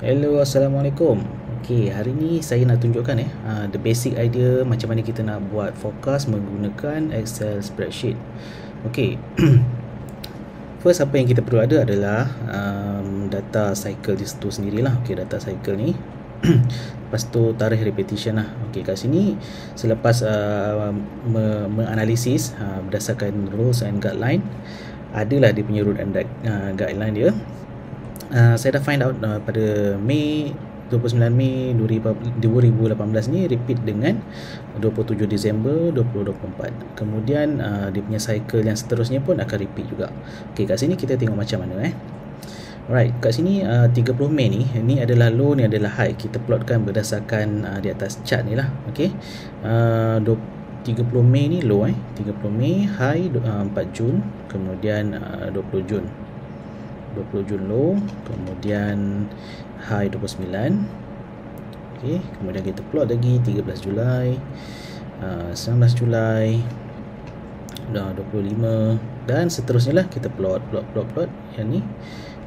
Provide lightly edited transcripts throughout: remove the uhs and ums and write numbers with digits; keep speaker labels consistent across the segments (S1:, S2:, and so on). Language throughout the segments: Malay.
S1: Hello, Assalamualaikum. Okey, hari ni saya nak tunjukkan the basic idea macam mana kita nak buat forecast menggunakan Excel spreadsheet. Okey. First, apa yang kita perlu ada adalah data cycle itu sendirilah. Okey, data cycle ni. Lepas tu tarikh repetition lah. Okey, kat sini selepas menganalisis berdasarkan rules and guideline, adalah dia punya rule and guideline dia. Saya dah find out pada 29 Mei 2018 ni repeat dengan 27 Disember 2024. Kemudian dia punya cycle yang seterusnya pun akan repeat juga. Okey, kat sini kita tengok macam mana Alright, kat sini 30 Mei ni adalah low, ni adalah high. Kita plotkan berdasarkan di atas chart ni lah. Okey. 30 Mei ni low 30 Mei, high 4 Jun, kemudian 20 Jun. 20 Jun low, kemudian high 29. Okey, kemudian kita plot lagi 13 Julai, 19 Julai, 25 dan seterusnya lah. Kita plot. Yang ni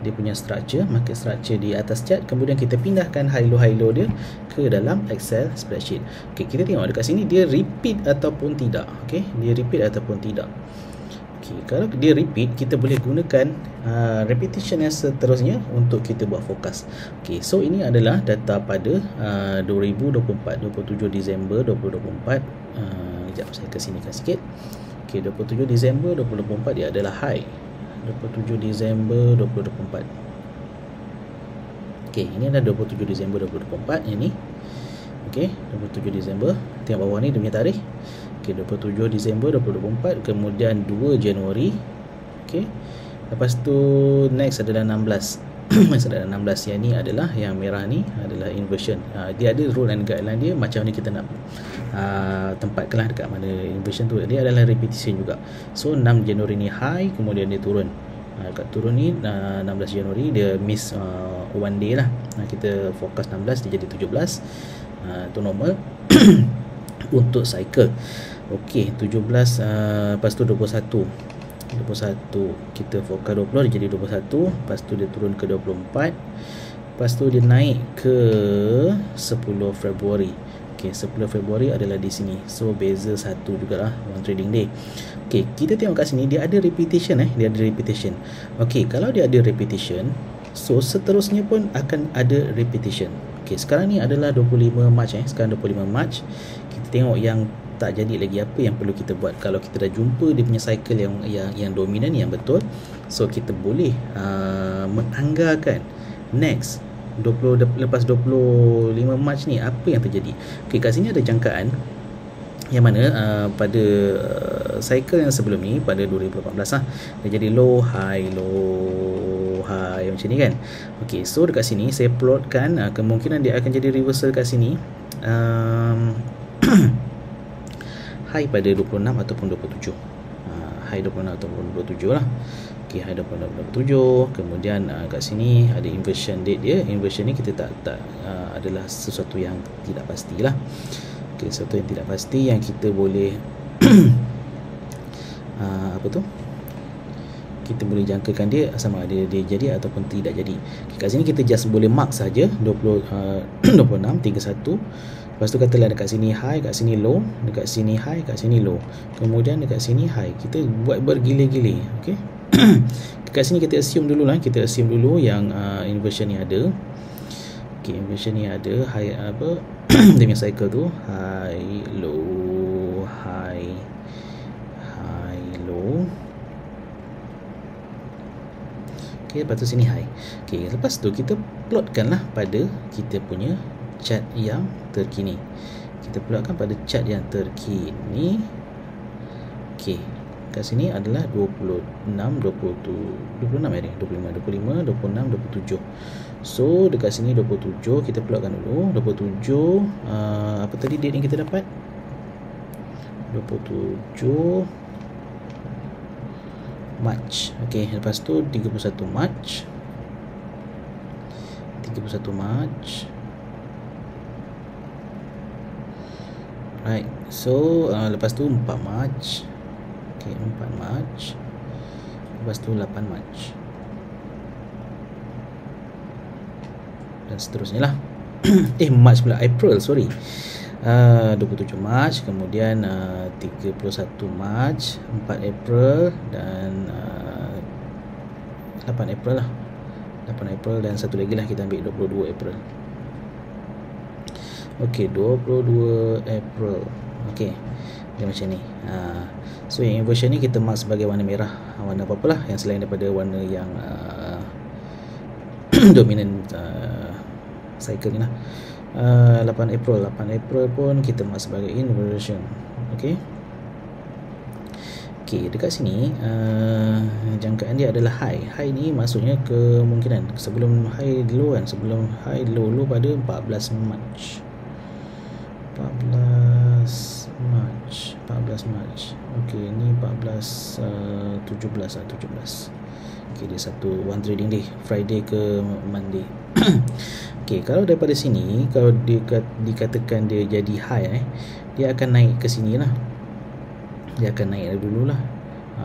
S1: dia punya structure, market structure di atas chart. Kemudian kita pindahkan high low dia ke dalam Excel spreadsheet. Okey, kita tengok dekat sini dia repeat ataupun tidak. Okey, dia repeat ataupun tidak. Okay, kalau dia repeat, kita boleh gunakan repetition yang seterusnya untuk kita buat forecast. Okay, so ini adalah data pada 2024, 27 Disember 2024. Sekejap, saya kesinikan sikit. Okay, 27 Disember 2024 dia adalah high. 27 Disember 2024. Okay, ini adalah 27 Disember 2024 yang ni. Okay, 27 Disember. Tengok bawah ni dia punya tarikh. Okay, 27 Disember 2024, kemudian 2 Januari. Okay, lepas tu next adalah 16. Next adalah 16. Yang ni adalah, yang merah ni adalah inversion. Dia ada rule and guideline dia macam ni kita nak tempatkanlah dekat mana inversion tu. Dia adalah repetition juga. So 6 Januari ni high, kemudian dia turun. Kat turun ni 16 Januari dia miss one day lah. Kita forecast 16, dia jadi 17. Itu normal. Untuk cycle. Okey, 17 lepas tu 21 kita forecast 20, dia jadi 21. Lepas tu dia turun ke 24. Lepas tu dia naik ke 10 Februari. Okey, 10 Februari adalah di sini. So beza 1 jugalah, one trading day. Okey, kita tengok kat sini dia ada repetition dia ada repetition. Okey, kalau dia ada repetition, so seterusnya pun akan ada repetition. Okey, sekarang ni adalah 25 Mac sekarang 25 Mac. Kita tengok yang tak jadi lagi, apa yang perlu kita buat. Kalau kita dah jumpa dia punya cycle yang dominan, yang betul, so kita boleh menganggarkan next 20 lepas 25 Mac ni apa yang terjadi. Okey, kat sini ada jangkaan yang mana pada cycle yang sebelum ni pada 2018 dia jadi low high macam ni kan. Okey, so dekat sini saya plotkan kemungkinan dia akan jadi reversal kat sini. High pada 26 ataupun 27. High 26 ataupun 27 lah. Okey, high 26 27. Kemudian kat sini ada inversion date dia. Inversion ni kita tak adalah sesuatu yang tidak pastilah. Okey, sesuatu yang tidak pasti yang kita boleh kita boleh jangkakan dia sama ada dia jadi ataupun tidak jadi. Okay, kat sini kita just boleh mark saja 26 31. Lepas tu katalah dekat sini high, kat sini low, dekat sini high, kat sini low. Kemudian dekat sini high. Kita buat bergila-gila. Okey. Dekat sini kita assume dulu yang inversion ni ada. Okey, inversion ni ada high dia punya cycle tu high low high low. Okey, lepas tu sini high. Okey, lepas tu kita plotkanlah pada kita punya chart yang terkini. Kita plotkan pada chart yang terkini. Okey, kat sini adalah 26 25 26 27. So dekat sini 27 kita plotkan dulu. 27 apa tadi date yang kita dapat? 27 March. Okey, lepas tu 31 March. 31 March. Right. So lepas tu 4 March. Okey, 4 March. Lepas tu 8 March. dan seterusnya lah. March pula, April, sorry. 27 Mac, kemudian 31 Mac, 4 April dan 8 April lah. 8 April dan satu lagi lah kita ambil 22 April. Okey, 22 April. Okey, dia macam ni. So yang inversion ni kita mark sebagai warna merah, warna apa-apa lah yang selain daripada warna yang dominant cycle ni lah. 8 April pun kita mark sebagai inversion. Okey. Okey, dekat sini jangkaan dia adalah high. High ni maksudnya kemungkinan sebelum high low kan, sebelum high low pada 14 Mac. 14 Mac. Okey, ni 17. Okey, dia one trading day, Friday ke Monday. Okey, kalau daripada sini, kalau dikatakan dia jadi high, dia akan naik ke sini lah. Dia akan naik dulu lah.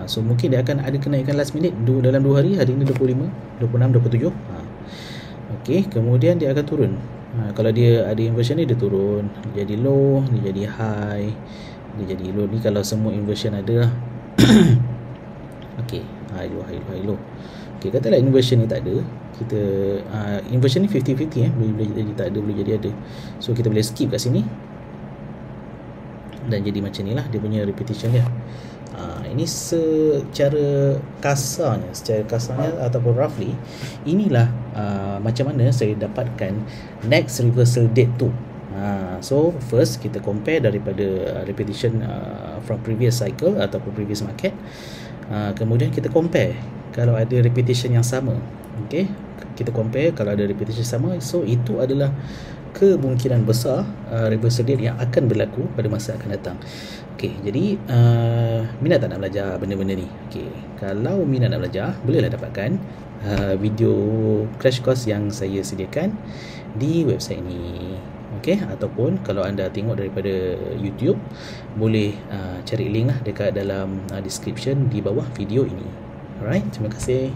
S1: So mungkin dia akan ada kenaikan last minute dalam 2 hari. Hari ni 25, 26, 27. Okey, kemudian dia akan turun. Kalau dia ada inversion ni, dia turun, dia jadi low, dia jadi high, dia jadi low. Ni kalau semua inversion ada lah. Okey, high low. Okey, katalah inversion ni tak ada, kita inversion ni 50-50 boleh jadi tak ada, boleh jadi ada. So kita boleh skip kat sini dan jadi macam ni lah dia punya repetition dia. Ini secara kasarnya ataupun roughly, inilah macam mana saya dapatkan next reversal date tu. So first kita compare daripada repetition from previous cycle ataupun previous market. Kemudian kita compare kalau ada repetition yang sama. Okay, kita compare kalau ada repetition sama, so itu adalah kemungkinan besar reversal date yang akan berlaku pada masa akan datang. Okey, jadi minat tak nak belajar benda-benda ni? Okey, kalau minat nak belajar, bolehlah dapatkan video crash course yang saya sediakan di website ni. Okey, ataupun kalau anda tengok daripada YouTube, boleh cari link lah dekat dalam description di bawah video ini. Alright, terima kasih.